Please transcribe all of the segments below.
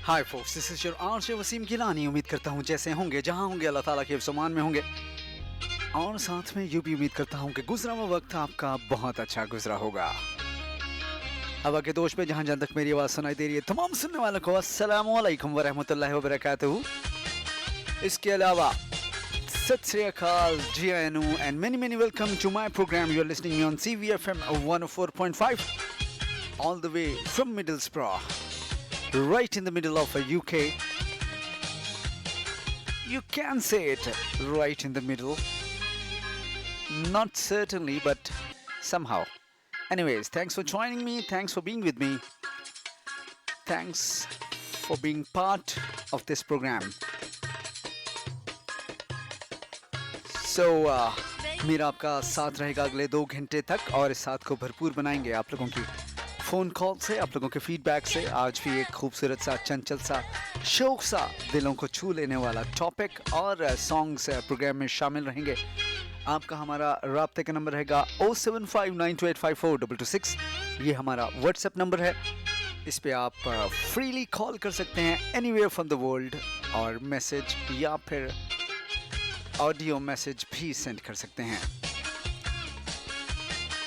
Hi folks, this is your RJ Wasim Gilani. उम्मीद करता हूँ जैसे होंगे जहाँ होंगे अल्लाह ताला के समान में होंगे, और साथ में यूँ भी उम्मीद करता हूँ कि गुजरा हुआ वक्त आपका बहुत अच्छा गुजरा होगा। हवा के दोष में जहाँ जहाँ तक मेरी आवाज़ सुनाई दे रही है, तमाम सुनने वालों को अस्सलामु अलैकुम वरहमतुल्लाहि वबरकातुहू। इसके अलावा सत श्री अकाल, जी आनू and many many welcome to my programme. You are listening me on CVFM 104.5 all the way from Middlesbrough, right in the middle of a UK. You can say it, right in the middle. Not certainly, but somehow. Anyways, thanks for joining me. Thanks for being with me. Thanks for being part of this program. So, मेरा आपका साथ रहेगा अगले 2 घंटे तक, और इस साथ को भरपूर बनाएंगे आप लोगों की फ़ोन कॉल से, आप लोगों के फीडबैक से। आज भी एक खूबसूरत सा, चंचल सा, शौक सा, दिलों को छू लेने वाला टॉपिक और सॉन्ग्स प्रोग्राम में शामिल रहेंगे। आपका हमारा राब्ते का नंबर रहेगा 07592854226। ये हमारा व्हाट्सएप नंबर है। इस पे आप फ्रीली कॉल कर सकते हैं एनीवेयर फ्रॉम द वर्ल्ड, और मैसेज या फिर ऑडियो मैसेज भी सेंड कर सकते हैं।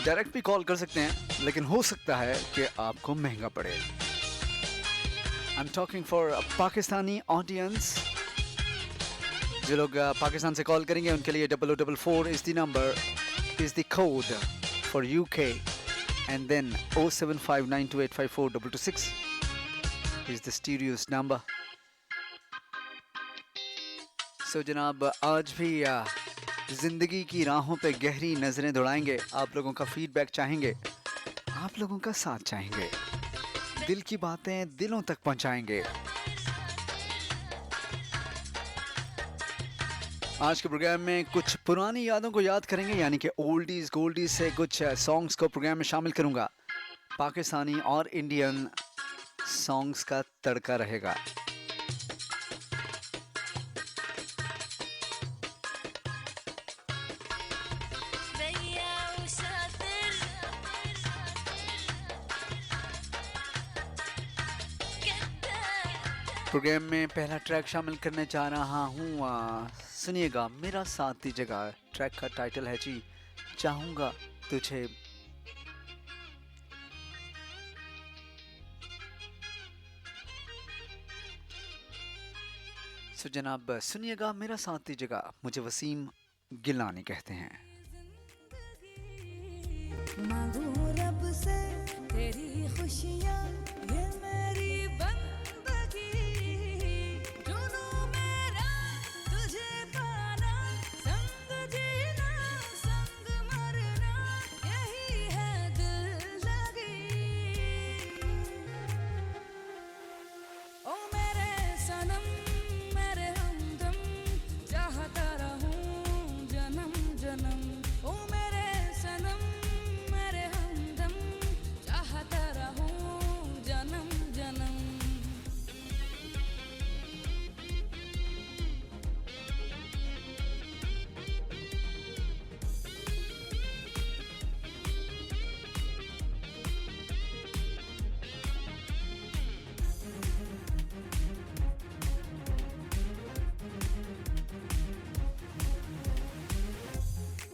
डायरेक्ट भी कॉल कर सकते हैं, लेकिन हो सकता है कि आपको महंगा पड़े। I am talking for Pakistani audience. जो लोग पाकिस्तान से कॉल करेंगे उनके लिए 0044 is the number, is the code for UK, and then 07592854226 is the studio's number. So जनाब, आज भी जिंदगी की राहों पे गहरी नजरें दौड़ाएंगे। आप लोगों का फीडबैक चाहेंगे, आप लोगों का साथ चाहेंगे, दिल की बातें दिलों तक पहुंचाएंगे। आज के प्रोग्राम में कुछ पुरानी यादों को याद करेंगे, यानी कि ओल्डीज गोल्डीज से कुछ सॉन्ग्स को प्रोग्राम में शामिल करूंगा। पाकिस्तानी और इंडियन सॉन्ग्स का तड़का रहेगा। प्रोग्राम में पहला ट्रैक शामिल करने जा रहा हूँ, सुनिएगा, मेरा साथ दीजिएगा। ट्रैक का टाइटल है जी चाहूँगा तुझे। सो जनाब, सुनिएगा, मेरा साथ दीजिएगा। मुझे वसीम गिलानी कहते हैं। मांगू रब से तेरी खुशियाँ, ये मेरी बंदगी, जुनून मेरा तुझे पाना, संग जीना संग मरना, यही है दिल लगी। ओ मेरे सनम, मेरे हमदम, चाहता रहूं जन्म जन्म। ओ मेरे सनम, मेरे हमदम, चाहता रहूं जन्म जन्म।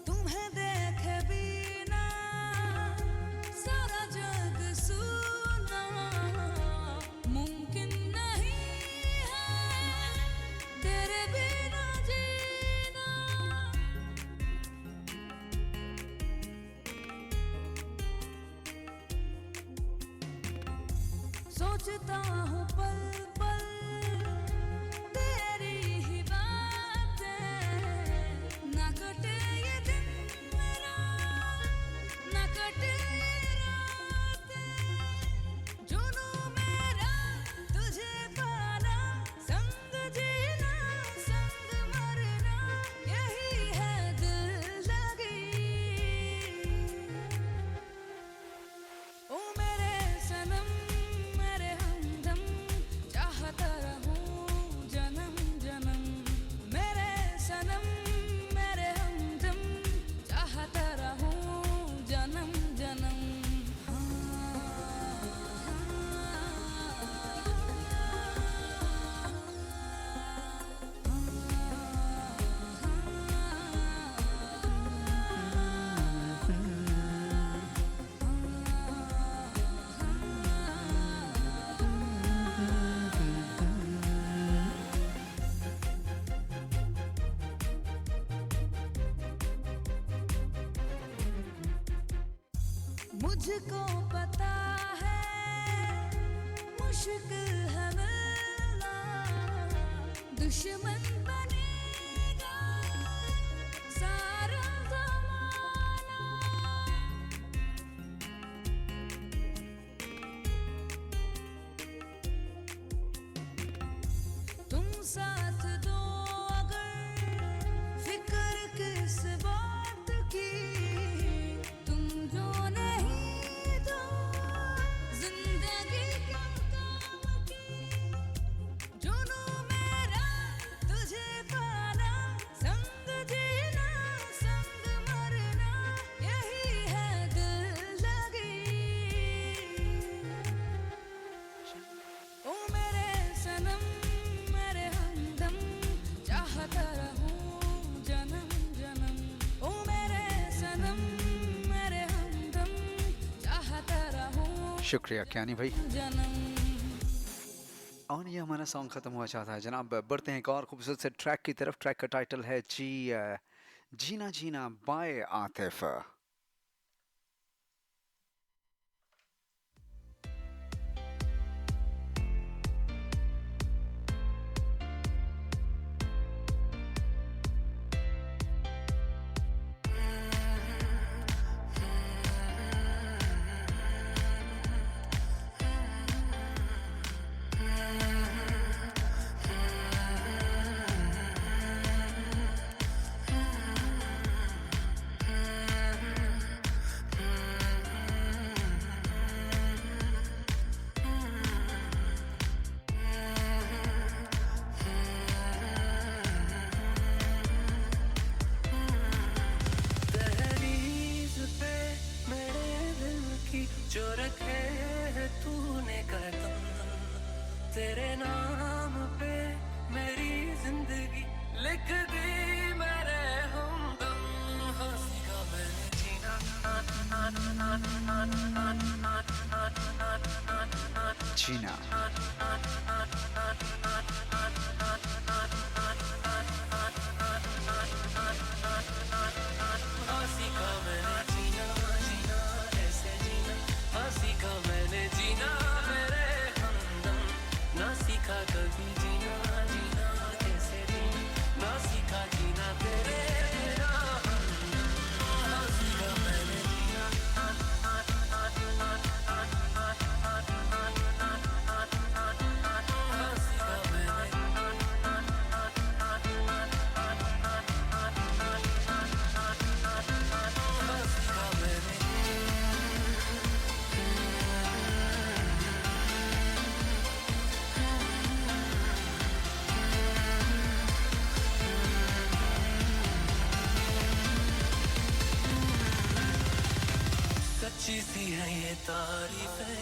तुम्हें देखे बिना सारा जग सुना, मुमकिन नहीं है तेरे बिना जीना। सोचता हूँ पल पल तेरी ही बातें, ना कटे ये दिन मेरा, ना कटे ये रातें, जुनून मेरा तुझे पाना, संग जीना संग मरना, यही है दिल लगी। ओ मेरे सनम, मेरे हमदम, मुझको पता है मुश्किल है मिलना, दुश्मन बनेगा सारा ज़माना। तुम साथ दो अगर फिक्र किस बात की, तुम जो नहीं दो जिंदगी क्या काम की। जुनू मेरा तुझे पाना, संग जीना संग मरना, यही है दिल लगी। ओ मेरे सनम मेरे हमदम, चाहता रहूं जन्म जन्म। ओ मेरे सनम मेरे हमदम, चाहता रहूं शुक्रिया क्यानी भाई। जन्म। और ये हमारा सॉन्ग ख़त्म हुआ चाहता है जनाब। बढ़ते हैं एक और खूबसूरत से ट्रैक की तरफ। ट्रैक का टाइटल है जीना जीना बाय आतिफ। दहलीज पे मेरे दिल की जो रखे है तूने कदम, तेरे नाम पे मेरी जिंदगी लिख दी मेरे हमदम। हंसी का मैंने जीना जीना हंसी का मैंने जीना जीना ऐसे जीना, हंसी का मैंने जीना मेरे हमदम। ना सीखा कभी जीना जीना कैसे जीना, ना सीखा जीना तेरे बिना हमदम। हंसी का मैंने जीना हंसी का मैंने हंसी का मैंने सच्ची सी है ये तारीफें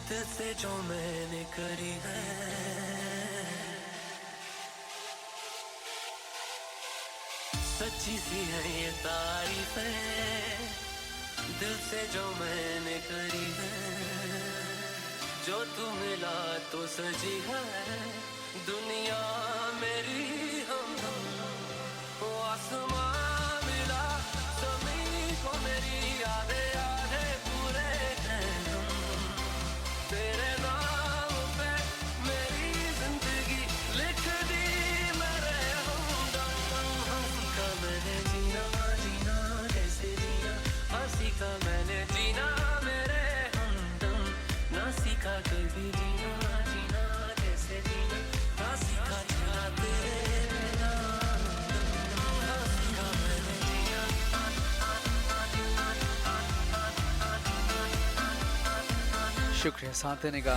दिल से जो मैंने करी है। सच्ची सी है ये तारीफें दिल से जो मैंने करी है। जो तू मिला तो सजी है दुनिया मेरी हमदम। वो आसमां मिला ज़मीन को मेरी यादें यादें पूरे हैं हम। तेरे नाम पे मेरी जिंदगी लिख दी मेरे हमदम। हंसी का मैंने जीना जीना कैसे जीना, हंसी का मैंने जीना मेरे हमदम। ना सीखा कभी जीना जीना कैसे जीना, ना सीखा जीना तेरे बिना हमदम। हंसी का मैंने जीना शुक्रिया साथ देने का।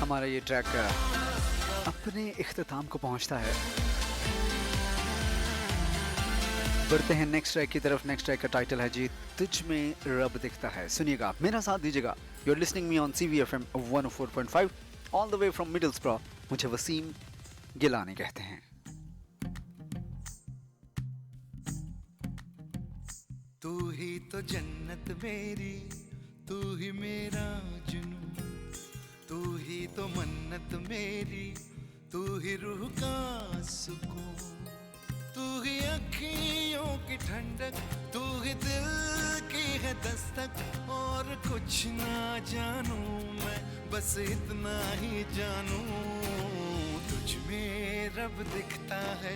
हमारा ये ट्रैक अपने इख्तिताम को पहुंचता है। बढ़ते हैं नेक्स्ट ट्रैक की तरफ। नेक्स्ट ट्रैक का टाइटल है जी तुझ में रब दिखता है। सुनिएगा, मेरा साथ दीजिएगा। You are listening me on CVFM 104.5 all the way from Middlesbrough. मुझे वसीम गिलानी कहते हैं। तू ही तो जन्नत मेरी, तू ही मेरा जुनून, तू ही तो मन्नत मेरी, तू ही रूह का सुकून। अखियों की ठंडक, तू ही दिल की है दस्तक। और कुछ ना जानू मैं, बस इतना ही जानू, तुझ में रब दिखता है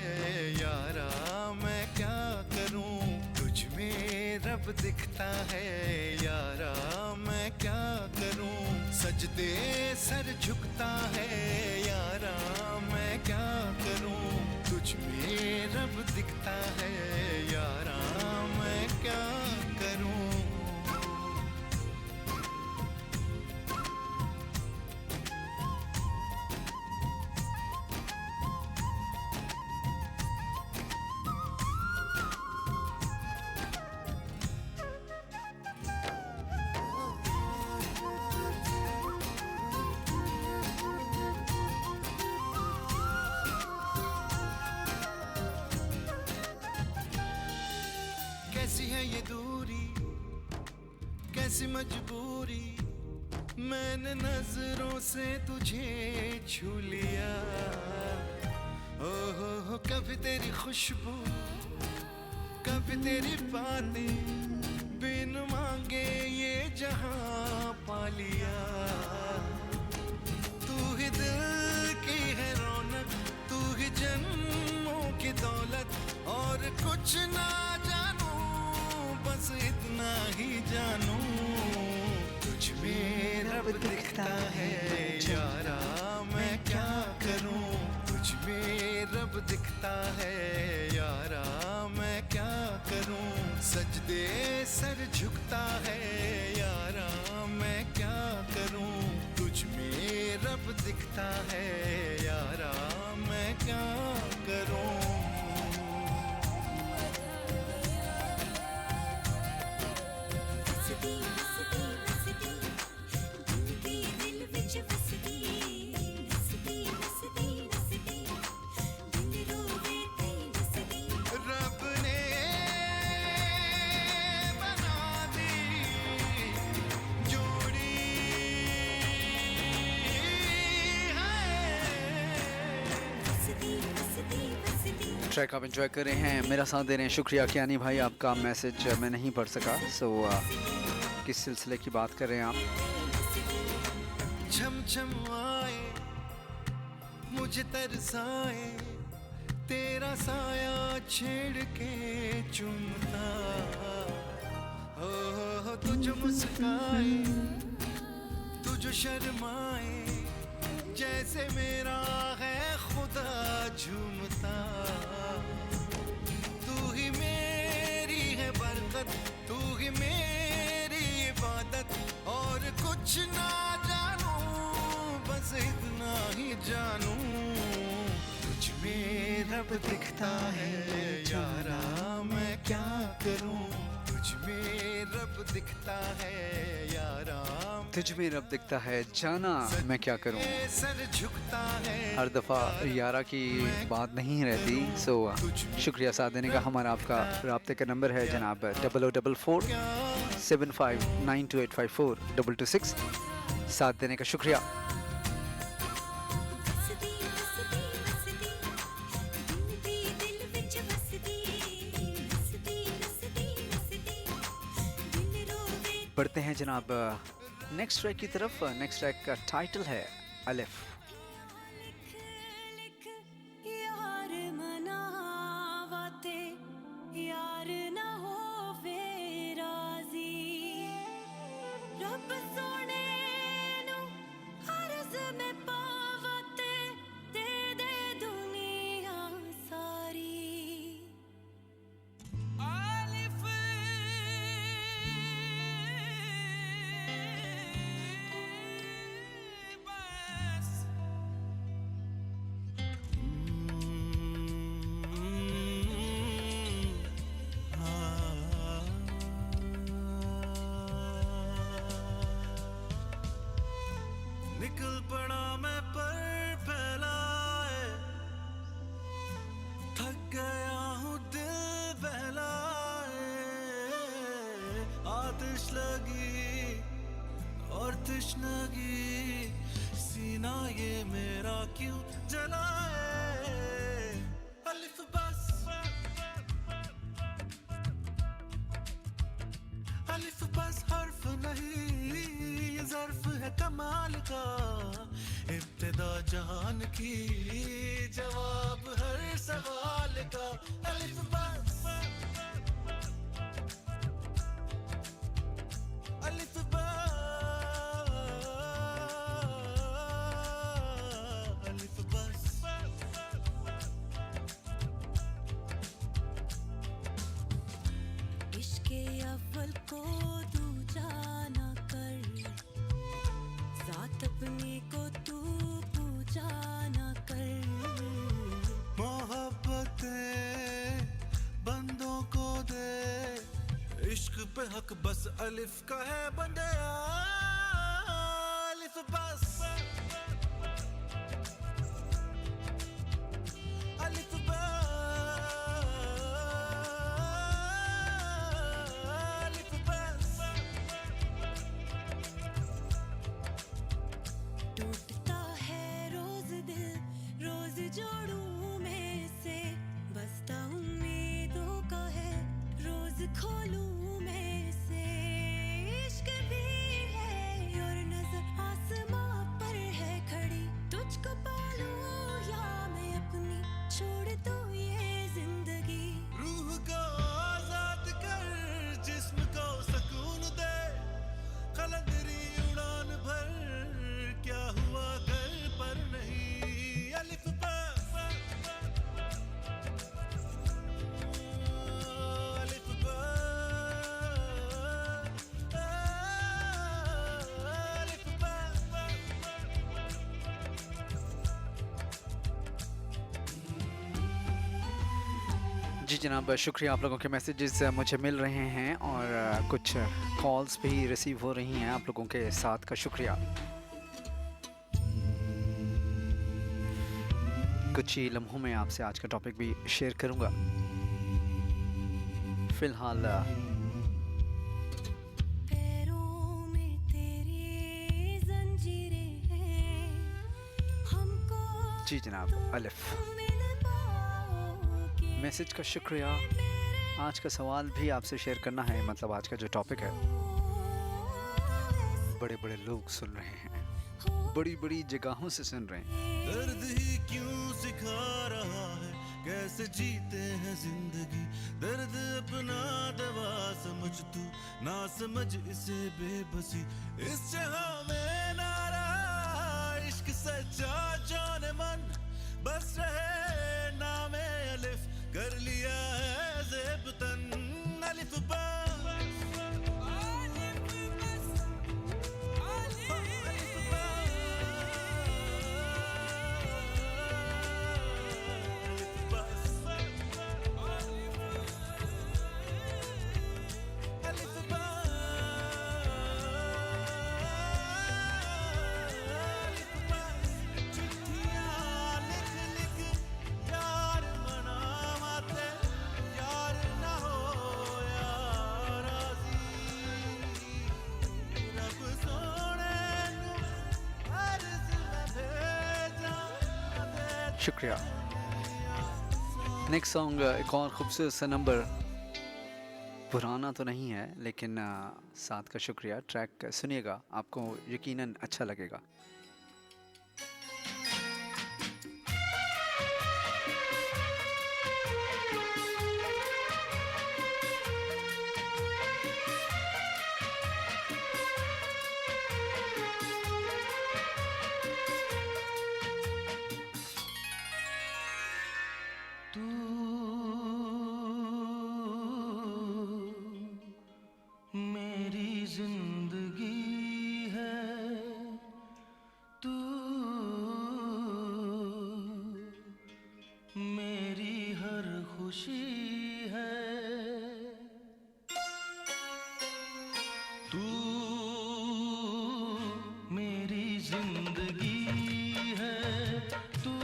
यारा, मैं क्या करूं। तुझ में रब दिखता है यारा, मैं क्या करूं। सजदे सर झुकता है यारा, मैं क्या करूं। तुझ में रब दिखता है यारा, मैं क्या करूं। कैसी है ये दूरी, कैसी मजबूरी, मैंने नजरों से तुझे छू लिया। ओ हो, कभी तेरी खुशबू, कभी तेरी बातें, बिन मांगे ये जहां पा लिया। तू ही दिल की है रौनक, तू ही जन्मों की दौलत। और कुछ ना जानू, बस इतना ही जानू, तुझ में रब दिखता है यारा, मैं क्या करूं। तुझ में रब दिखता है यारा, मैं क्या करूं। सजदे सर झुकता है यारा, मैं क्या करूं। तुझ में रब दिखता है यारा, मैं क्या करूं। रब ने बना दी जोड़ी ट्रैक आप एंजॉय कर रहे हैं, मेरा साथ दे रहे हैं। शुक्रिया कियानी भाई, आपका मैसेज मैं नहीं पढ़ सका। सो किस सिलसिले की बात कर रहे हैं आप? छम छम आए, मुझे तरसाए, तेरा साया छेड़ के चुमता। हो तुझ मुस्काए, तुझ शर्माए, जैसे मेरा है खुदा झूमता। तू ही मेरी है बरकत, तू ही मेरी इबादत। और कुछ ना जानू, बस इतना ही जानू, तुझ में रब दिखता है यारा, मैं क्या करूं। तुझ में रब दिखता है यारा, तुझ में रब दिखता है जाना, मैं क्या करूं। सर झुकता है हर दफ़ा यारा की बात नहीं रहती। सो शुक्रिया साथ देने का। हमारा आपका राब्ते का नंबर है जनाब 0044 759285 226। साथ देने का शुक्रिया। बढ़ते हैं जनाब नेक्स्ट ट्रैक की तरफ। नेक्स्ट ट्रैक का टाइटल है अलिफ। यार मनावते यार ना होवे राजी, रब सोने नु अर्ज़ में पावते, दे दे दुनिया सारी। अलिफ बस निकल पड़ा मैं पर फैलाए, थक गया हूँ दिल बहलाए। आतिश लगी और तश्नगी, सीना ये मेरा क्यों जलाए। अलिफ बस अलिफ बस हर्फ नहीं, ये ज़र्फ है कमाल का, इब्तिदा जहान की, जवाब हर सवाल का। अलिफ बस, अलिफ बस, अलिफ बस। इश्के अव्वल को दूजा ना कर, जात अपने को तू पूजा ना कर। मोहब्बतें बंदों को दे, इश्क पे हक बस अलिफ का है बंदे। अलिफ बस, अलिफ बस, अलिफ बस। टूटता है रोज दिल, रोज जोड़ूं मैं से, बसता उम्मीदों का है, रोज खोलूं मैं से। इश्क भी है और नजर आसमां पर है खड़ी, तुझको पालूं या मैं अपनी छोड़ दूं ये जिंदगी। रूह को आजाद कर, जिस्म को सुकून दे, कलंदरी उड़ान भर, क्या हुआ कर पर नहीं। अलिफ बस, अलिफ बस, अलिफ बस। जी जनाब, शुक्रिया, आप लोगों के मैसेजेस मुझे मिल रहे हैं और कुछ कॉल्स भी रिसीव हो रही हैं। आप लोगों के साथ का शुक्रिया। कुछ ही लम्हों में आपसे आज का टॉपिक भी शेयर करूंगा। फिलहाल पैरों में तेरी जंजीरें हैं, हमको जी जनाब, अलिफ मिल पाओगे। मैसेज का शुक्रिया। आज का सवाल भी आपसे शेयर करना है, मतलब आज का जो टॉपिक है, बड़े बड़े लोग सुन रहे हैं, बड़ी बड़ी जगहों से सुन रहे हैं। दर्द ही क्यों सिखा रहा है, कैसे जीते हैं जिंदगी। दर्द अपना दवा समझ तू, ना समझ इसे बेबसी। इस जहां में ना रहा इश्क सच्चा जाने मन, बस रहे नामे अलिफ, कर लिया है ज़ेब तन। अलिफ बस, शुक्रिया। नेक्स्ट सॉन्ग एक और खूबसूरत सा नंबर, पुराना तो नहीं है लेकिन साथ का शुक्रिया। ट्रैक सुनिएगा, आपको यकीनन अच्छा लगेगा। मेरी जिंदगी है तू, मेरी हर खुशी है तू, मेरी जिंदगी है तू,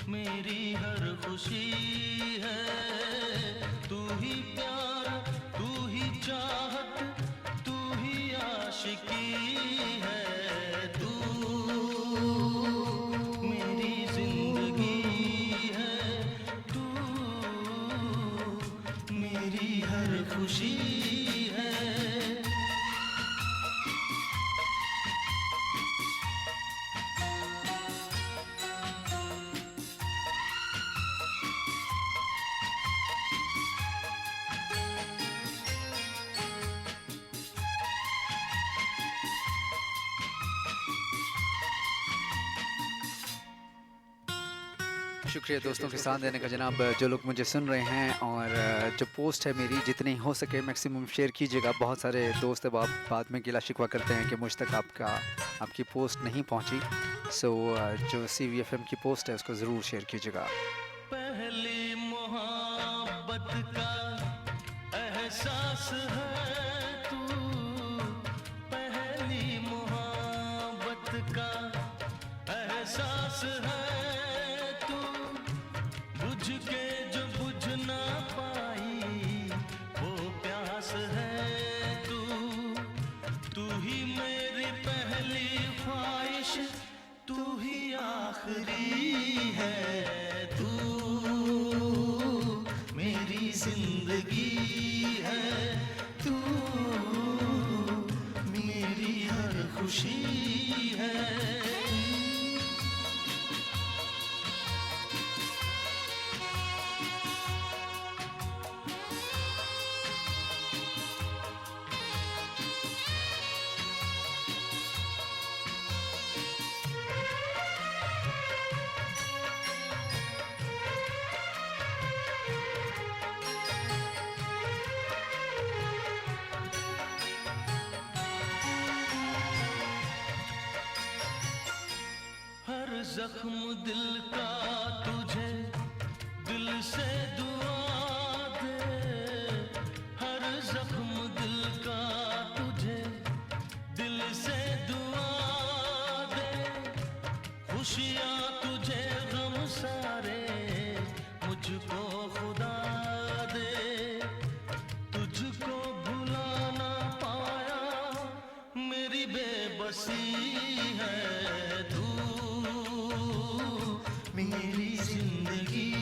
मेरी हर खुशी है। तू ही प्यार, तू ही चाहत, तू ही आशिकी है। तू मेरी जिंदगी है तू, मेरी हर खुशी है। शुक्रिया दोस्तों के साथ देने का जनाब। जो लोग मुझे सुन रहे हैं और जो पोस्ट है मेरी जितनी हो सके मैक्सिमम शेयर कीजिएगा। बहुत सारे दोस्त अब आप बाद में गिला शिकवा करते हैं कि मुझ तक आपकी पोस्ट नहीं पहुंची। सो जो CVFM की पोस्ट है उसको ज़रूर शेयर कीजिएगा। पहली मोहब्बत का एहसास है तू, पहली मोहब्बत का एहसास है तू, बुझ के जो बुझ ना पाई वो प्यास है तू, तू ही मेरी पहली ख्वाहिश, तू ही आखिरी है, तू मेरी जिंदगी है, तू मेरी हर खुशी है। हर जख्म दिल का तुझे दिल से दुआ दे, हर जख्म दिल का तुझे दिल से दुआ दे, खुशियाँ तुझे गम सारे मुझको खुदा दे, तुझको भुला ना पाया मेरी बेबसी है, तू मेरी जिंदगी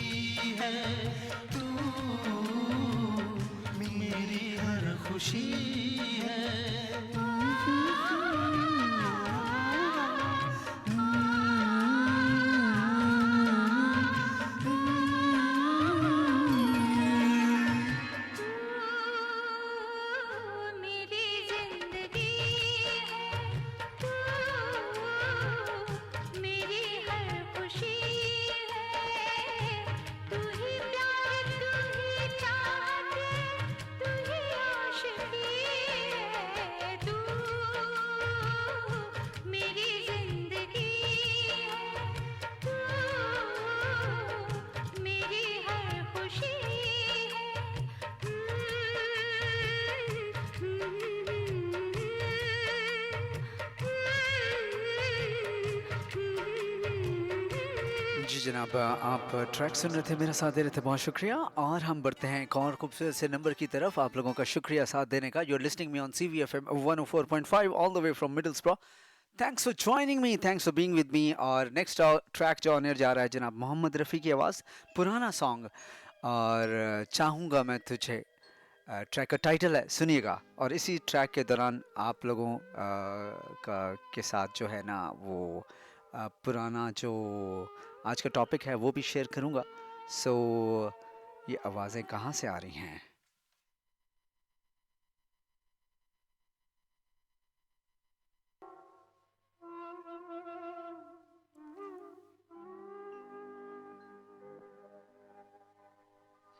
है, तू मेरी हर खुशी है। मेरी जिंदगी है तू, मेरी हर खुशी है, तू ही प्यार, तू ही चाहत, तू ही आशिकी है, तू मेरी जिंदगी है, तू मेरी हर खुशी है। जी जनाब, आप ट्रैक सुन रहे थे, मेरा साथ दे रहे थे, बहुत शुक्रिया। और हम बढ़ते हैं एक और खूबसूरत से नंबर की तरफ। आप लोगों का शुक्रिया साथ देने का। You're listening me on CVFM 104.5 all the way from Middlesbrough. Thanks for joining me, thanks for being with me. और नेक्स्ट ट्रैक जो ऑन एयर जा रहा है जनाब मोहम्मद रफ़ी की आवाज़, पुराना सॉन्ग और चाहूँगा मैं तुझे ट्रैक का टाइटल है, सुनिएगा। और इसी ट्रैक के दौरान आप लोगों के साथ जो है ना वो पुराना जो आज का टॉपिक है वो भी शेयर करूँगा। सो ये आवाज़ें कहाँ से आ रही हैं?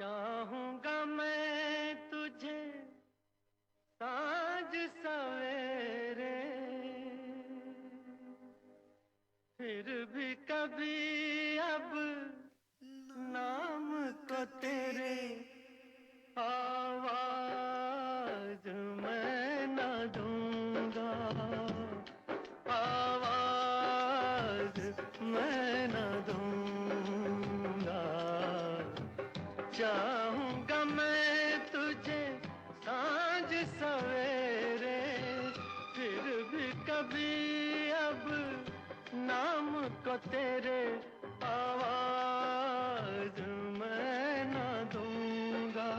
चाहूंगा मैं तुझे साँझ सवेरे, फिर भी कभी अब नाम को तेरे आवाज मैं न दूंगा, आवाज मैं न दूंगा। चाहूंगा मैं तुझे साँझ सवेरे, फिर भी कभी अब नाम को तेरे आवाज मैं न दूंगा,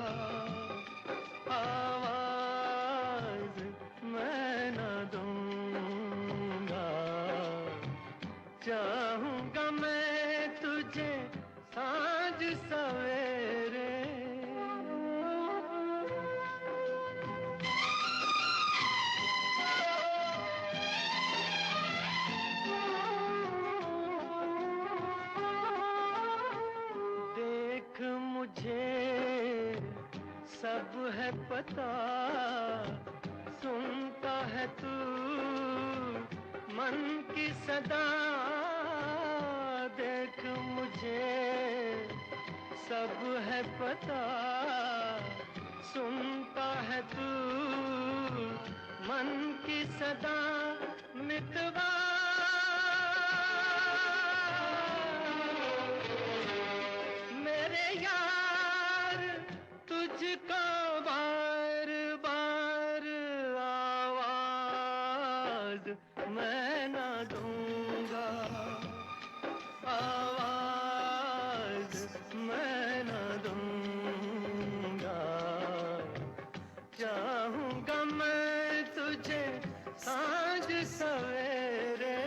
है पता सुनता है तू मन की सदा देख मुझे सब है पता सुनता है तू मन की सदा मितवा मेरे यार तुझको बार बार आवाज मैं ना दूंगा आवाज मैं ना दूंगा चाहूंगा मैं तुझे सांझ सवेरे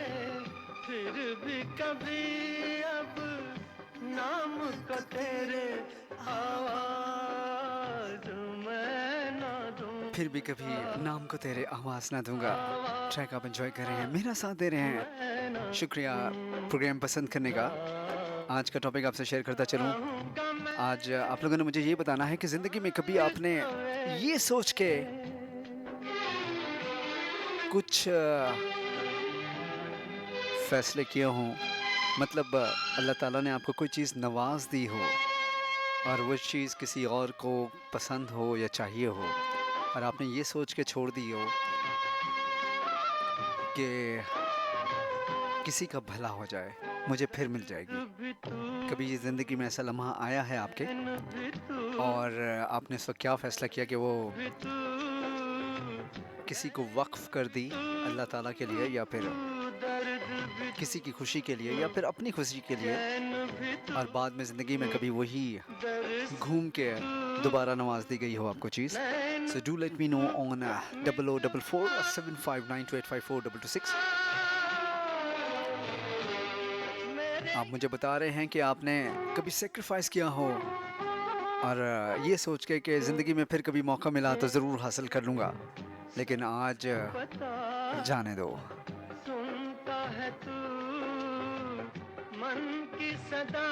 फिर भी कभी अब नाम को तेरे आवाज मैं ना दूं फिर भी कभी नाम को तेरे आवाज ना दूंगा। ट्रैक आप एंजॉय कर रहे हैं, मेरा साथ दे रहे हैं, शुक्रिया प्रोग्राम पसंद करने का। आज का टॉपिक आपसे शेयर करता चलूं। आज आप लोगों ने मुझे ये बताना है कि ज़िंदगी में कभी आपने ये सोच के कुछ फैसले किए हों, मतलब अल्लाह ताला ने आपको कोई चीज़ नवाज दी हो और वो चीज़ किसी और को पसंद हो या चाहिए हो और आपने ये सोच के छोड़ दी हो कि किसी का भला हो जाए, मुझे फिर मिल जाएगी। कभी ये ज़िंदगी में ऐसा लम्हा आया है आपके और आपने इस वक्त क्या फ़ैसला किया कि वो किसी को वक्फ कर दी अल्लाह ताला के लिए या फिर किसी की खुशी के लिए या फिर अपनी खुशी के लिए, और बाद में ज़िंदगी में कभी वही घूम के दोबारा नवाज दी गई हो आपको चीज़। So do let me know on 00447592854226। आप मुझे बता रहे हैं कि आपने कभी सेक्रीफाइस किया हो और ये सोच के कि ज़िंदगी में फिर कभी मौका मिला तो ज़रूर हासिल कर लूँगा, लेकिन आज जाने दो। सुनता है तू मन की सदा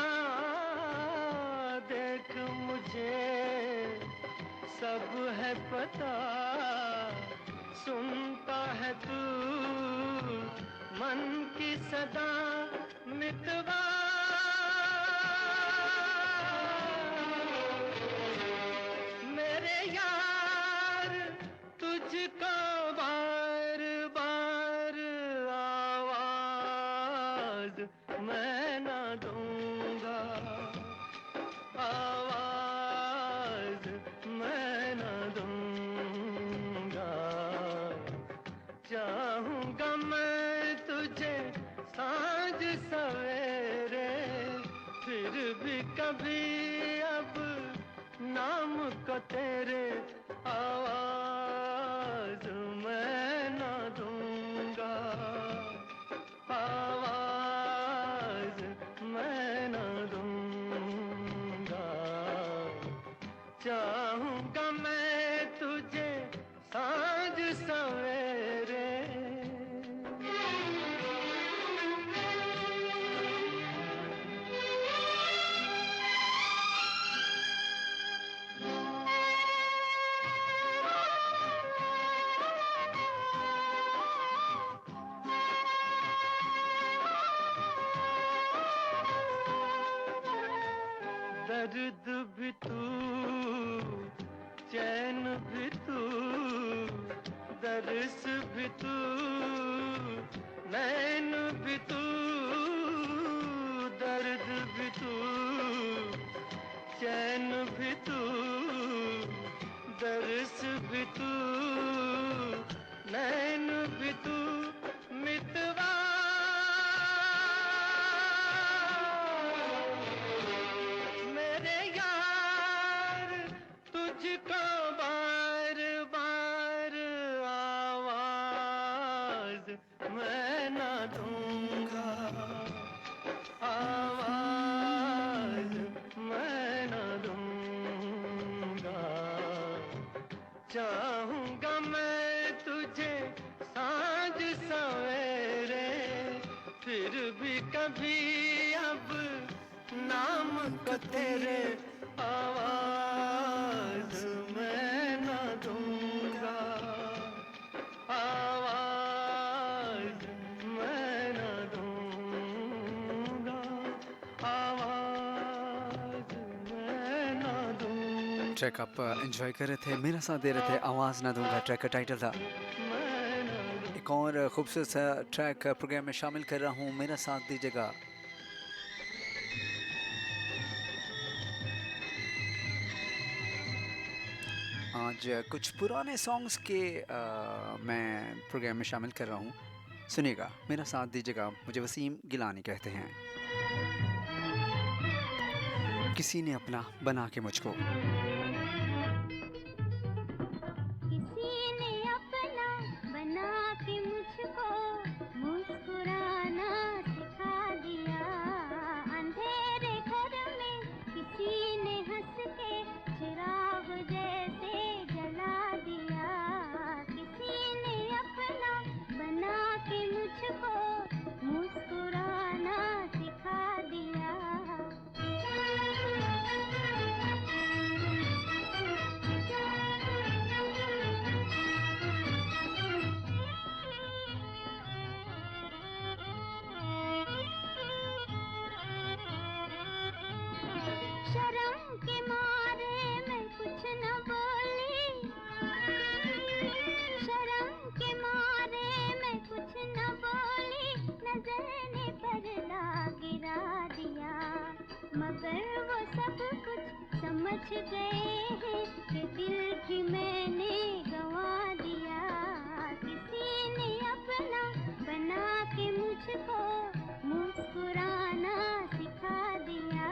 देख मुझे सब है पता सुनता है तू मन की सदा मितवा मेरे यार तुझको बार बार आवाज मैं ना दूंगा आवाज मैं ना दूंगा चाहूंगा मैं तुझे सांझ सवेरे फिर भी कभी अब नाम को तेरे आवाज मैं ना दूंगा आवाज मैं ना दूंगा चाहूंगा मैं तुझे सांझ सवेरे दर्द भी तू चैन भी तू दर्स भी तू नैन भी तू दर्द भी तू चैन भी तू दर्स भी तू नैन भी तू मितवा मेरे यार तुझको बार बार आवाज मैं ना दूंगा आवाज मैं ना दूंगा चाहूंगा मैं तुझे सांझ सवेरे फिर भी कभी अब नाम को तेरे आवाज मैं ट्रैक आप एंजॉय कर रहे थे, मेरा साथ दे रहे थे, आवाज़ ना दूंगा ट्रैक का टाइटल था। एक और खूबसूरत सा ट्रैक प्रोग्राम में शामिल कर रहा हूँ, मेरा साथ दीजिएगा। आज कुछ पुराने सॉन्ग्स के मैं प्रोग्राम में शामिल कर रहा हूँ। सुनिएगा, मेरा साथ दीजिएगा। मुझे वसीम गिलानी कहते हैं। किसी ने अपना बना के मुझको, किसी ने अपना बना के मुझको मुस्कुराना सिखा दिया। अंधेरे घर में किसी ने हंस के चिराग जैसे जला दिया। किसी ने अपना बना के मुझको मुस्कुराना सिखा दिया। शर्म के मारे मैं कुछ न बोली। शर्म के मारे मैं कुछ न बोली। नजर ने पर्दा गिरा दिया। मगर वो सब कुछ समझ गए हैं कि दिल भी मैंने गंवा दिया। किसी ने अपना बना के मुझको मुस्कुराना सिखा दिया।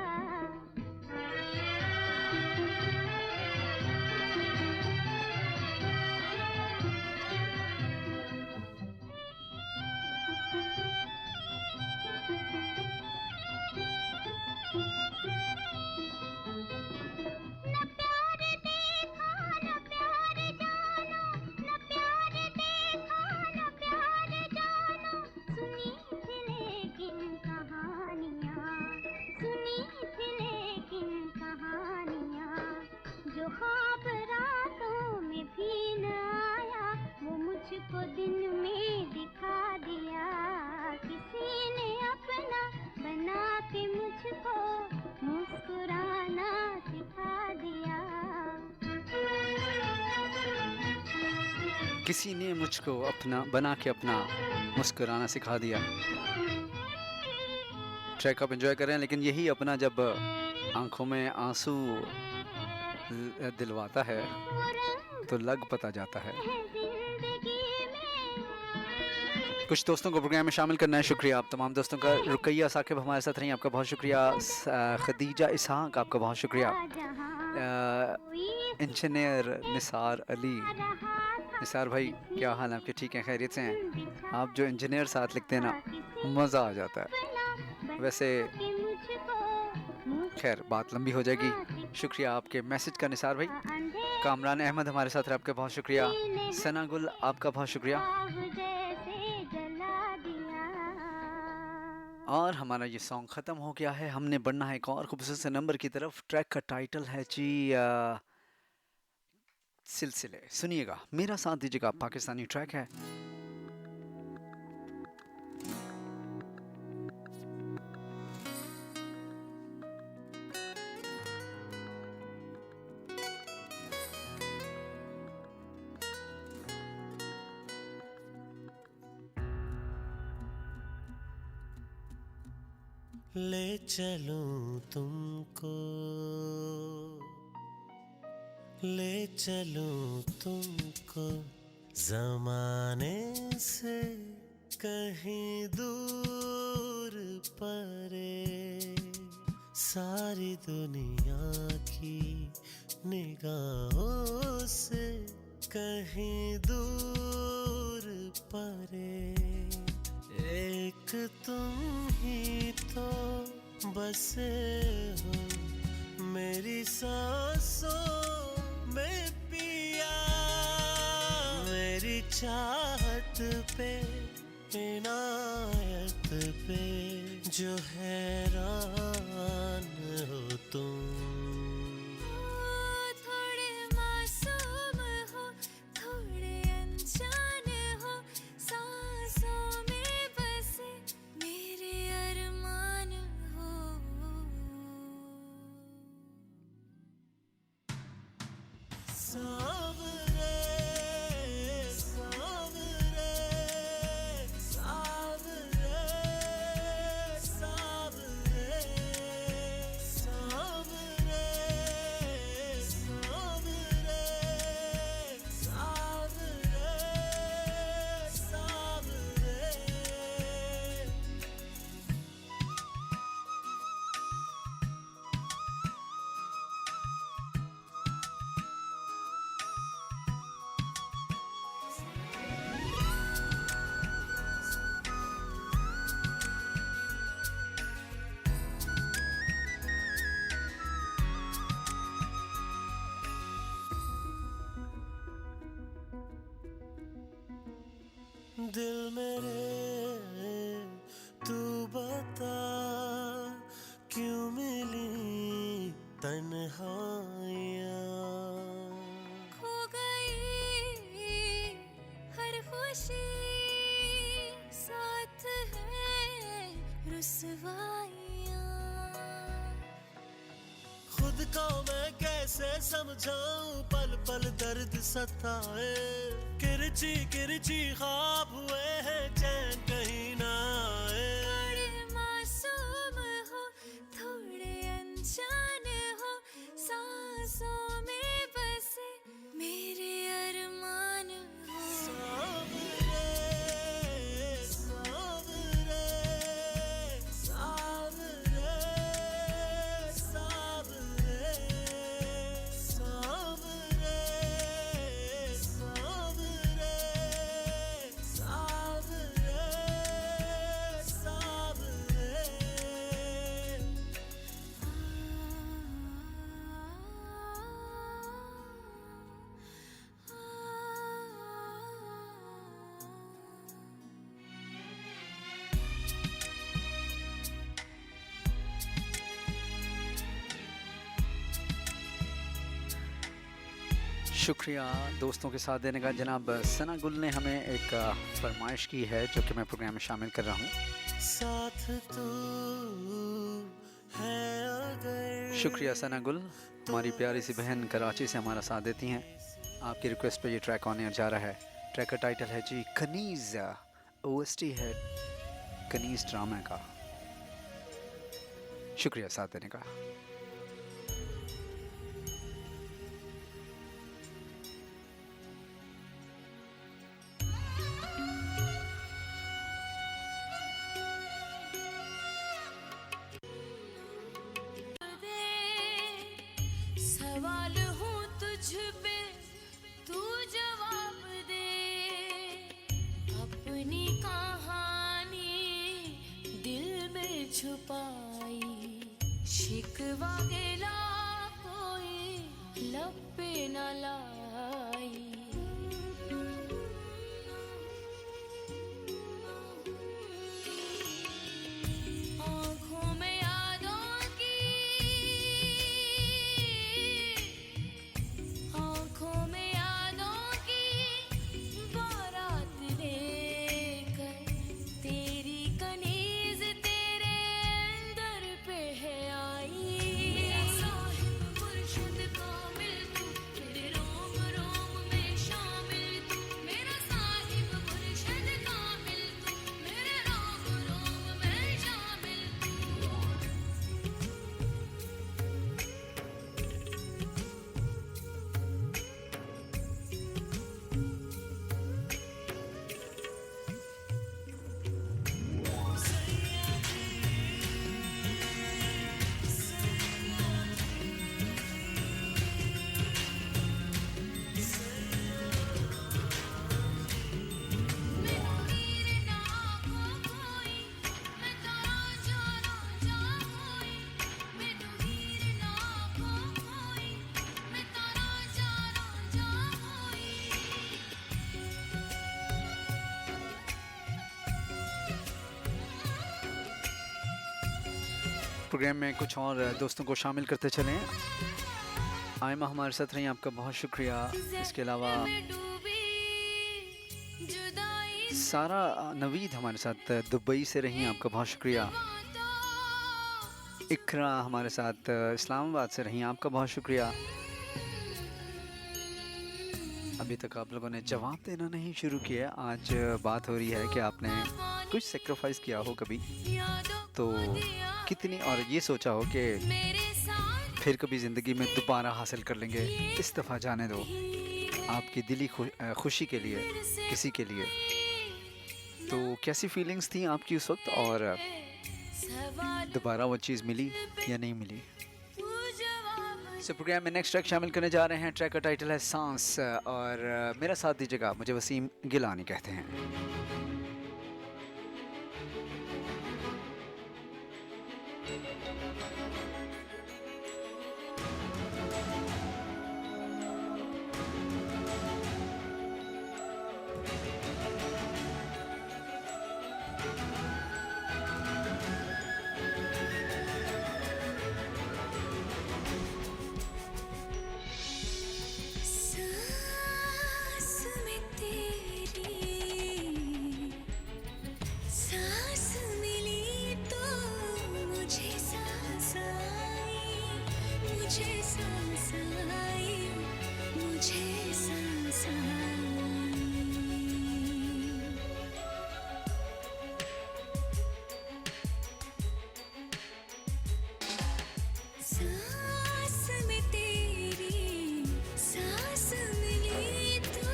न प्यार देखा न प्यार जाना। न प्यार देखा न प्यार जाना। सुनी थी लेकिन कहानियाँ। सुनी थी लेकिन कहानियाँ। जो ख्वाब रातों में भी न आया वो मुझको दिन में दिखा दिया। किसी ने अपना बना के मुझको मुस्कुराना सिखा दिया। किसी ने मुझको अपना बना के अपना मुस्कुराना सिखा दिया। ट्रैक आप एंजॉय कर रहे हैं, लेकिन यही अपना जब आंखों में आंसू दिलवाता है वो रंग तो लग पता जाता है। है जिंदगी में। कुछ दोस्तों को प्रोग्राम में शामिल करना है, शुक्रिया आप तमाम दोस्तों का। रुकैया साकिब हमारे साथ रही, आपका बहुत शुक्रिया। खदीजा इसहाक, आपका बहुत शुक्रिया। जहाँ कोई इंजीनियर निसार अली, रहा था। निसार भाई क्या हाल है आपके? ठीक हैं, खैरियत से हैं? बिछा आप जो इंजीनियर साथ लिखते हैं ना, मज़ा आ जाता है। बना वैसे के मुझको खैर बात लंबी हो जाएगी। शुक्रिया आपके मैसेज का निसार भाई। अंधेरे कामरान अहमद हमारे साथ रहे, आपका बहुत शुक्रिया। सना गुल, आपका बहुत शुक्रिया। जैसे जला दिया। और हमारा ये सॉन्ग ख़त्म हो गया है, हमने बढ़ना है एक और खूबसूरत से नंबर की तरफ। ट्रैक का टाइटल है जी सिलसिले। सुनिएगा, मेरा साथ दीजिएगा, पाकिस्तानी ट्रैक है। ले चलूं तुमको, ले चलूं तुमको ज़माने से कहीं दूर परे। सारी दुनिया की निगाहों से कहीं दूर परे। एक तुम ही तो बसे हो मेरी सांसों में पिया। मेरी चाहत पे इनायत पे जो हैरान हो तुम। थोड़े मासूम हो, थोड़े अनजान हो, सांसों में बसे मेरे अरमान हो। सावरे सावरे सावरे सावरे सावरे सावरे सावरे सावरे। दिल मेरे तू बता क्यों मिली तन्हाइयाँ। खो गई हर खुशी साथ है रुसवाइयाँ। खुद को मैं कैसे समझाऊं, पल पल दर्द सताए। किरची किरची ख्वाब हुए हैं, चैन कहीं ना आए। थोड़े मासूम हो थोड़े अनजान हो, सांसों में बसे मेरे अरमान हो। सावरे सावरे सावरे सावरे सावरे सावरे सावरे सावरे। शुक्रिया दोस्तों के साथ देने का। जनाब सना गुल ने हमें एक फरमाइश की है जो कि मैं प्रोग्राम में शामिल कर रहा हूँ। साथ तू है अगर। शुक्रिया सना गुल, हमारी प्यारी सी बहन कराची से हमारा साथ देती हैं। आपकी रिक्वेस्ट पे ये ट्रैक ऑन एयर जा रहा है। ट्रैक का टाइटल है जी कनीज़, ओएसटी है कनीज़ ड्रामा का। शुक्रिया साथ देने का। सवाल हूँ तुझ पे तू जवाब दे, अपनी कहानी दिल में छुपाई। शिकवा गिला कोई लब पे न लाई। आँखों में यादों की, आँखों में यादों की बारात लेकर तेरी कनीज तेरे दर पे है आई। मेरा साहिब मुर्शिद कामिल तू, मेरे रोम रोम में शामिल तू। मेरा साहिब मुर्शिद कामिल तू, मेरे रोम रोम में शामिल तू। प्रोग्राम में कुछ और दोस्तों को शामिल करते चलें। आयमा हमारे साथ रही, आपका बहुत शुक्रिया। इसके अलावा सारा नवीद हमारे साथ दुबई से रही, आपका बहुत शुक्रिया। इकरा हमारे साथ इस्लामाबाद से रही, आपका बहुत शुक्रिया। अभी तक आप लोगों ने जवाब देना नहीं शुरू किया। आज बात हो रही है कि आपने कुछ सेक्रीफाइस किया हो कभी, तो कितनी, और ये सोचा हो कि फिर कभी ज़िंदगी में दोबारा हासिल कर लेंगे, इस दफ़ा जाने दो, आपकी दिली खुशी के लिए, किसी के लिए। तो कैसी फीलिंग्स थी आपकी उस वक्त, और दोबारा वो चीज़ मिली या नहीं मिली? इस प्रोग्राम में नेक्स्ट ट्रैक शामिल करने जा रहे हैं। ट्रैक का टाइटल है सांस, और मेरा साथ दीजिएगा, मुझे वसीम गिलानी कहते हैं। सांस में तेरी सांस मिली तो मुझे सांस आई, मुझे सांस आई, मुझे सांस आई। सांस में तेरी सांस मिली तो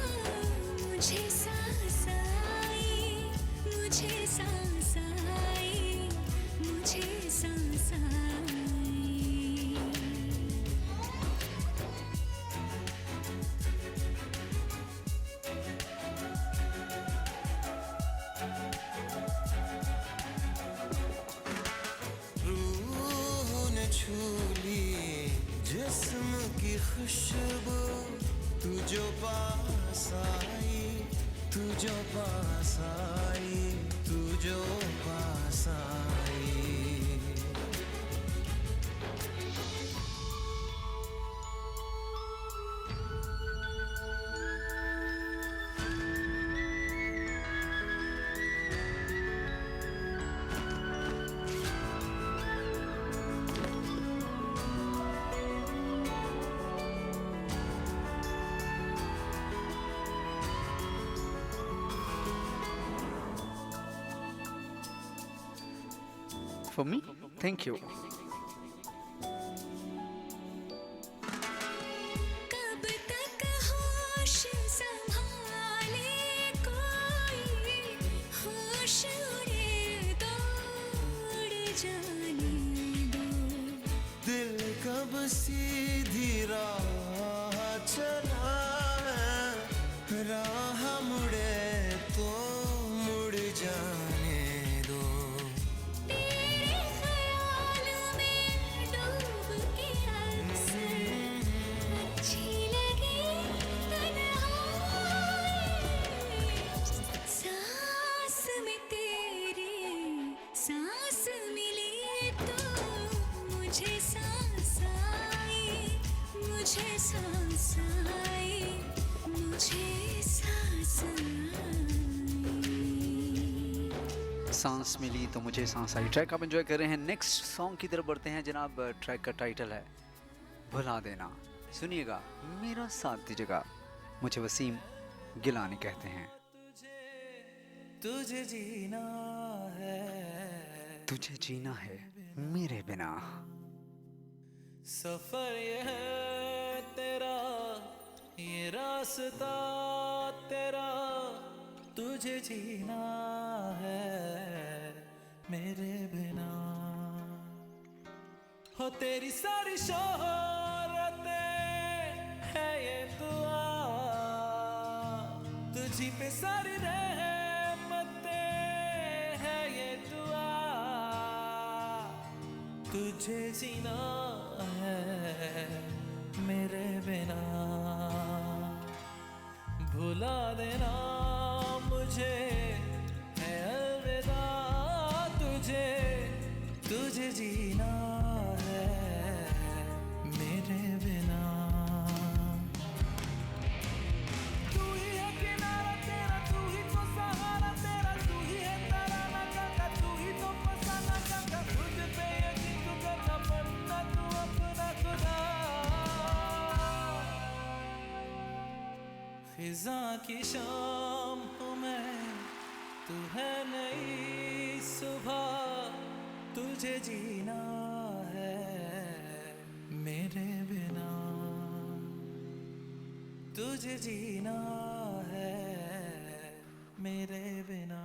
मुझे सांस आई, मुझे सांस आई, मुझे सांस आई। रूह ने छू ली जिस्म की खुशबू, तू जो पास आई, तू जो पास आई, तू जो पास आई। For me, thank you. कब तक होश संभाले कोई, होश उड़े दो, उड़ जाने दो। दिल कब सीधी राह चला है, राह मुड़े तो मुड़ जाने दो। तेरे ख्याल में डूब के अक्सर अच्छी लगी तन्हाई। सांस में तेरी सांस मिली तो मुझे सांस आई, मुझे सांस आई, मुझे सांस आई। सांस मिली तो मुझे सांस आई। ट्रैक आप एंजॉय कर रहे हैं। नेक्स्ट सॉन्ग की तरफ बढ़ते हैं जनाब। ट्रैक का टाइटल है भुला देना। सुनिएगा, मेरा साथ दीजिएगा, मुझे वसीम गिलानी कहते हैं। तुझे जीना है, तुझे जीना है मेरे बिना। सफर ये है तेरा, ये रास्ता तेरा, तुझे जीना है मेरे बिना। हो तेरी सारी शोहरतें है ये दुआ, तुझी पे सारी रहमतें है ये दुआ, तुझे जीना है मेरे बिना। भुला देना मुझे है अलविदा, तुझे तुझे जीना है मेरे बिना। तू ही है किनारा तेरा, तू ही तो सहारा तेरा, तू ही है तराना काका, तू ही तो फसाना काका, तुझ पे यकीन तू करना पड़ना तू अपना खुदा। फिजा की शाम हूँ मैं, तू है नई सुबह, तुझे जीना है मेरे बिना, तुझे जीना है मेरे बिना।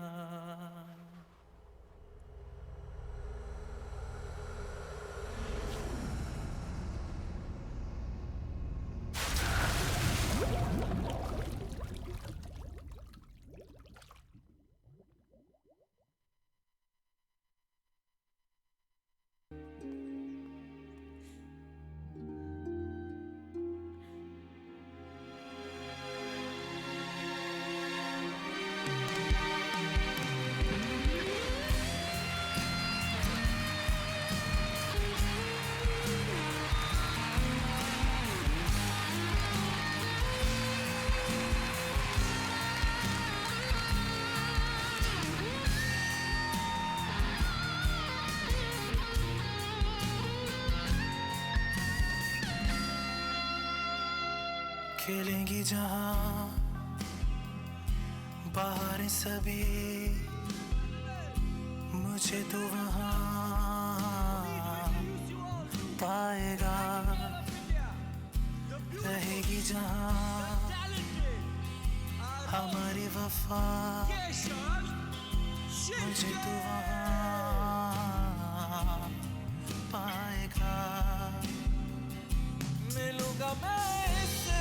खेलेंगी जहां बाहर सभी, मुझे तो वहां पाएगा। रहेगी जहां हमारी वफा, मुझे तो वहां पाएगा। मिलूंगा मैं इससे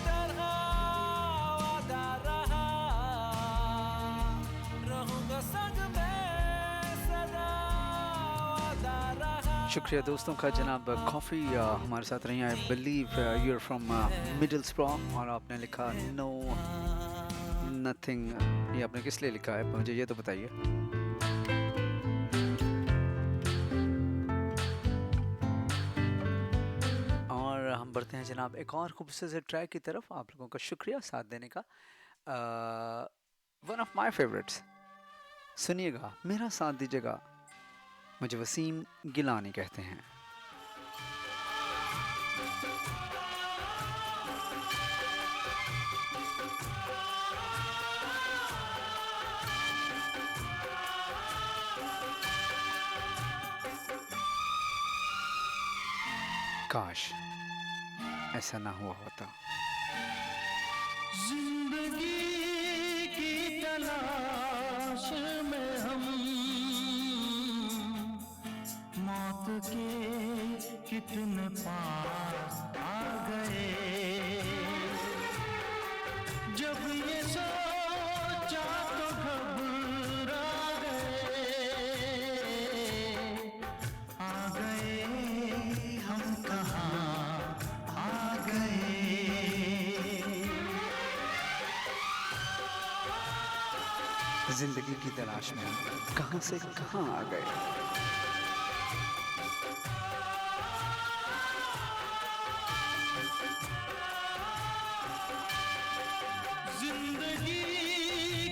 तरह वादा रहा, रहूंगा संग में सदा वादा रहा। शुक्रिया दोस्तों का जनाब कॉफ़ी हमारे साथ रही। I believe you are from Middlesbrough और आपने लिखा नो नथिंग। ये आपने किस लिए लिखा है मुझे ये तो बताइए। हम बढ़ते हैं जनाब एक और खूबसूरत से ट्रैक की तरफ। आप लोगों का शुक्रिया साथ देने का। वन ऑफ माय फेवरेट्स, सुनिएगा मेरा साथ दीजिएगा, मुझे वसीम गिलानी कहते हैं। काश ऐसा ना हुआ होता। जिंदगी की तलाश में हम मौत के कितने पास आ गए। जब ये सोचा तो घबरा गए हम कहाँ आ गए। जिंदगी की तलाश में कहां से कहां आ गए। जिंदगी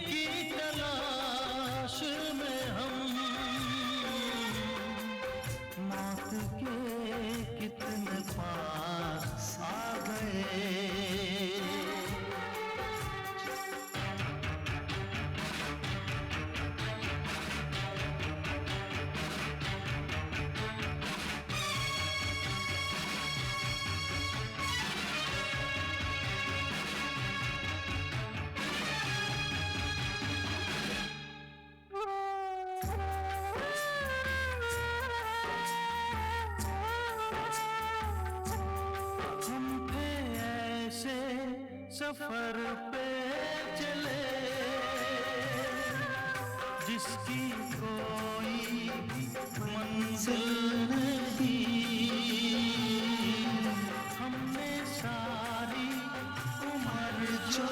की तलाश में हम मौत के कितने पास आ गए। सफर पे चले जिसकी कोई मंजिल नहीं। हमने सारी उम्र जो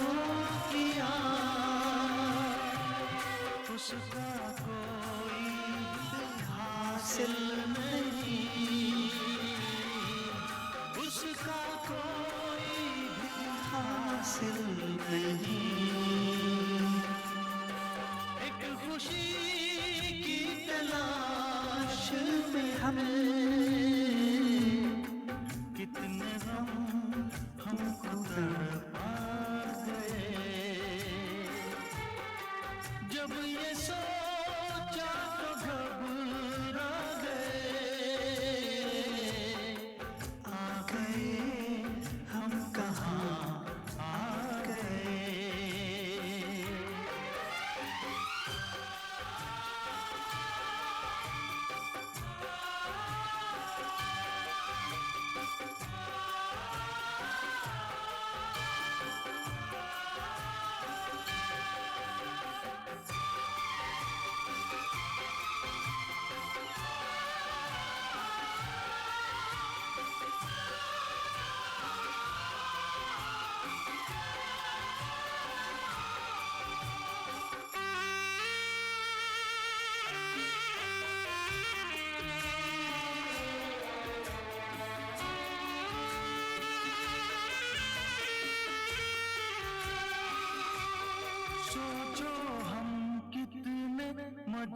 किया उसका कोई हासिल नहीं। उसका कोई हासिल नहीं। एक खुशी की तलाश में हमें कितने गम हमको तड़पा गए।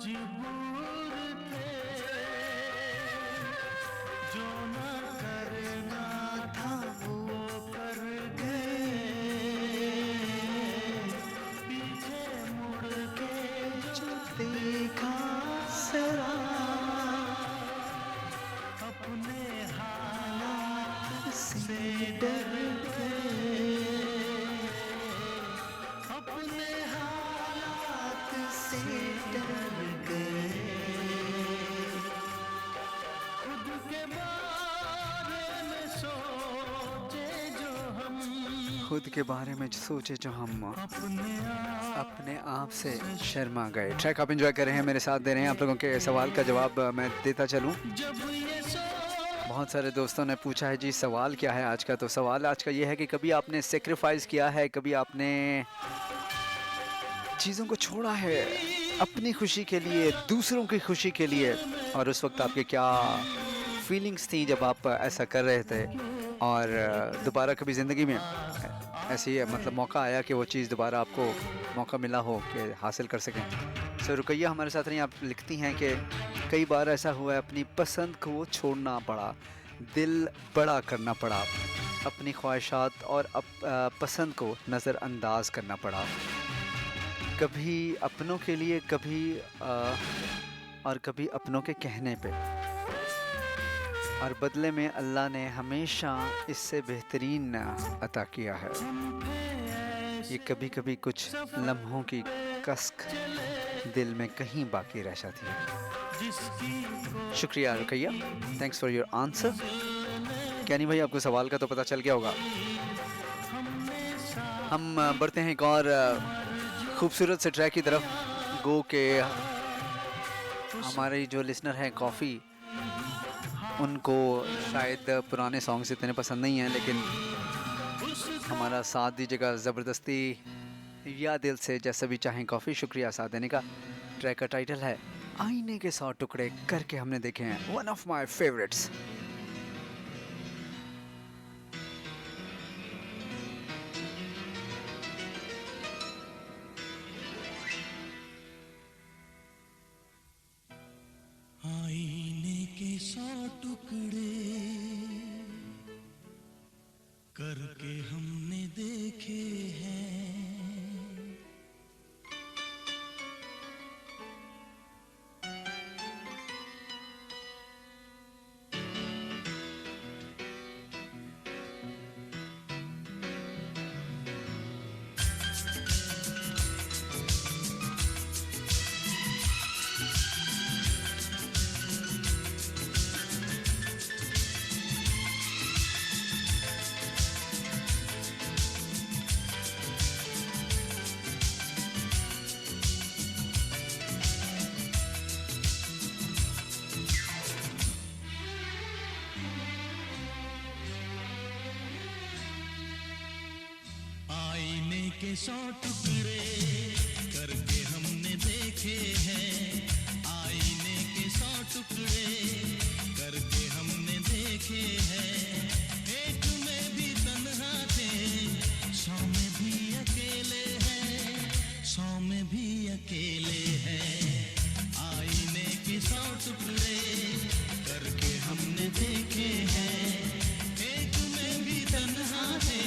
मजबूर थे जो ना करना था वो कर गए पीछे मुड़ के जो देखा सरा अपने हालात से डर गए अपने हालात से डर गए खुद के बारे में सोचे जो हम खुद के बारे में सोचे जो हम अपने आप से शर्मा गए। ट्रैक आप एंजॉय कर रहे हैं, मेरे साथ दे रहे हैं। आप लोगों के सवाल का जवाब मैं देता चलूं। बहुत सारे दोस्तों ने पूछा है जी सवाल क्या है आज का। तो सवाल आज का ये है कि कभी आपने सेक्रीफाइस किया है, कभी आपने चीज़ों को छोड़ा है अपनी खुशी के लिए, दूसरों की खुशी के लिए, और उस वक्त आपके क्या फीलिंग्स थी जब आप ऐसा कर रहे थे, और दोबारा कभी ज़िंदगी में ऐसी मतलब मौका आया कि वो चीज़ दोबारा आपको मौका मिला हो कि हासिल कर सकें। सो रुकैया हमारे साथ रही, आप लिखती हैं कि कई बार ऐसा हुआ है अपनी पसंद को छोड़ना पड़ा, दिल बड़ा करना पड़ा, अपनी ख्वाहिशात और पसंद को नज़रअंदाज करना पड़ा, कभी अपनों के लिए, कभी और कभी अपनों के कहने पे, और बदले में अल्लाह ने हमेशा इससे बेहतरीन अता किया है। ये कभी कभी कुछ लम्हों की कसक दिल में कहीं बाकी रह जाती है। शुक्रिया Ruqaiya, thanks for your answer. Kenny भाई आपको सवाल का तो पता चल गया होगा। हम बढ़ते हैं एक और खूबसूरत से ट्रैक की तरफ। गो के हमारे जो लिसनर हैं कॉफ़ी, उनको शायद पुराने सॉन्ग्स इतने पसंद नहीं हैं, लेकिन हमारा साथ दीजिएगा ज़बरदस्ती या दिल से, जैसा भी चाहें कॉफ़ी। शुक्रिया साथ देने का। ट्रैक का टाइटल है आईने के 100 टुकड़े करके हमने देखे हैं, वन ऑफ माय फेवरेट्स। आईने के 100 टुकड़े करके हमने देखे हैं, के 100 टुकड़े करके हमने देखे हैं, आईने के 100 टुकड़े करके हमने देखे हैं। एक में भी तन्हा थे, 100 में भी अकेले हैं, 100 में भी अकेले हैं। आईने के 100 टुकड़े करके हमने देखे हैं, एक में भी तन्हा थे,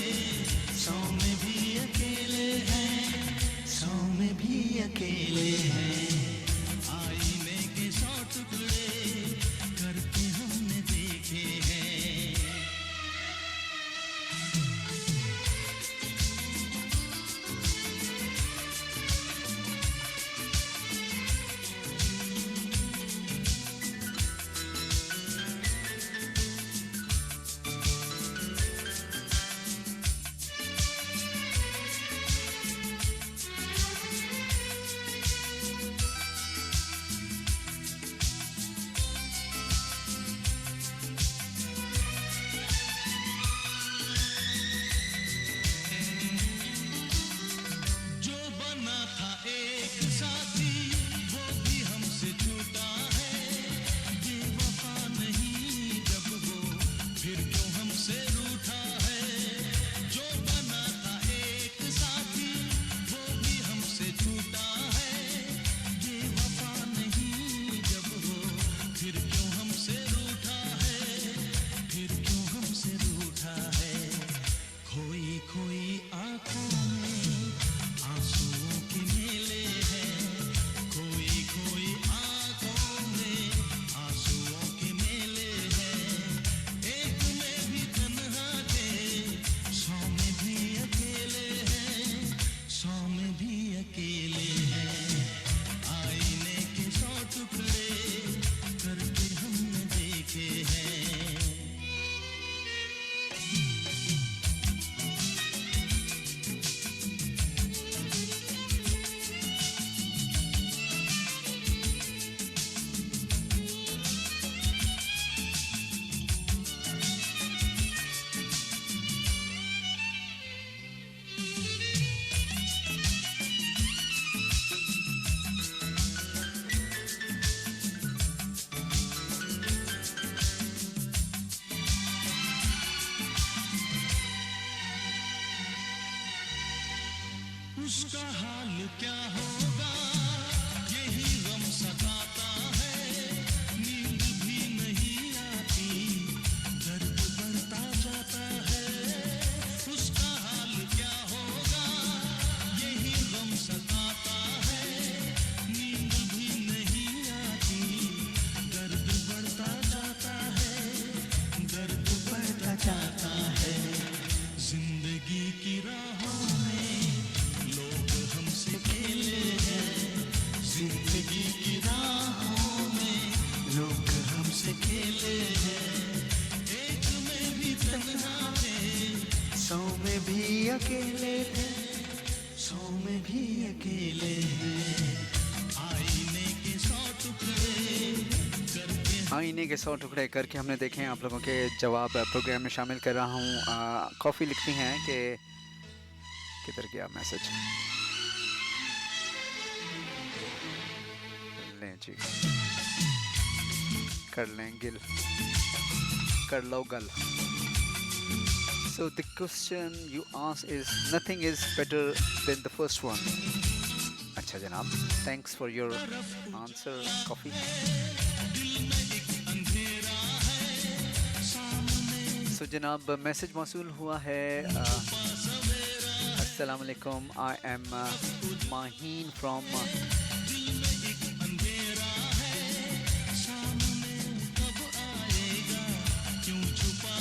100 में भी अकेले हैं, 100 में भी अकेले हैं। आईने के 100 टुकड़े करके हमने देखे हैं। उसका हाल क्या होगा यही गम सताता है नींद भी नहीं आती दर्द बढ़ता जाता है उसका हाल क्या होगा यही गम सताता है नींद भी नहीं आती दर्द बढ़ता जाता है दर्द बढ़ता जाता है जिंदगी की राहों में लोग हमसे खेले हैं जिंदगी की राहों में लोग हमसे खेले हैं एक में भी तन्हा थे 100 में भी अकेले थे 100 में भी अकेले हैं आईने के 100 टुकड़े करके आईने के 100 टुकड़े करके हमने देखे हैं। आप लोगों के जवाब प्रोग्राम में शामिल कर रहा हूँ। कॉफ़ी लिखती हैं कि किधर गया मैसेज। लें जी, कर लें गिल, कर लो गल। So the question you ask is nothing is better than the first one. अच्छा जनाब, thanks for your answer coffee. So जनाब मैसेज मौसूल हुआ है। अस्सलाम वालेकुम, I am माहीन from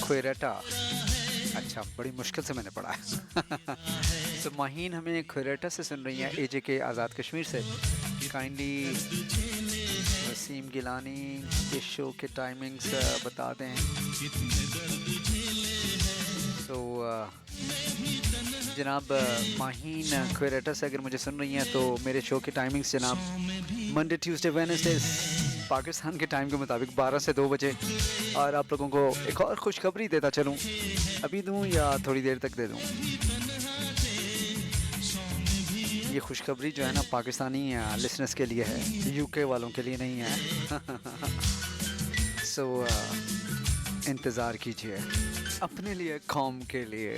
खोरेटा। अच्छा, बड़ी मुश्किल से मैंने पढ़ा है। तो माहीन हमें खोरेटा से सुन रही हैं, एजे के आज़ाद कश्मीर से। काइंडली वसीम गिलानी के शो के टाइमिंग्स बता दें। तो जनाब माहीन खोरेटा से अगर मुझे सुन रही हैं तो मेरे शो के टाइमिंग्स जनाब मंडे ट्यूसडे वेडनेसडे पाकिस्तान के टाइम के मुताबिक 12 से 2 बजे। और आप लोगों को एक और खुशखबरी देता चलूँ, अभी दूँ या थोड़ी देर तक दे दूँ? ये खुशखबरी जो है ना पाकिस्तानी लिसनर्स के लिए है, यूके वालों के लिए नहीं है। सो इंतज़ार कीजिए अपने लिए, कौम के लिए।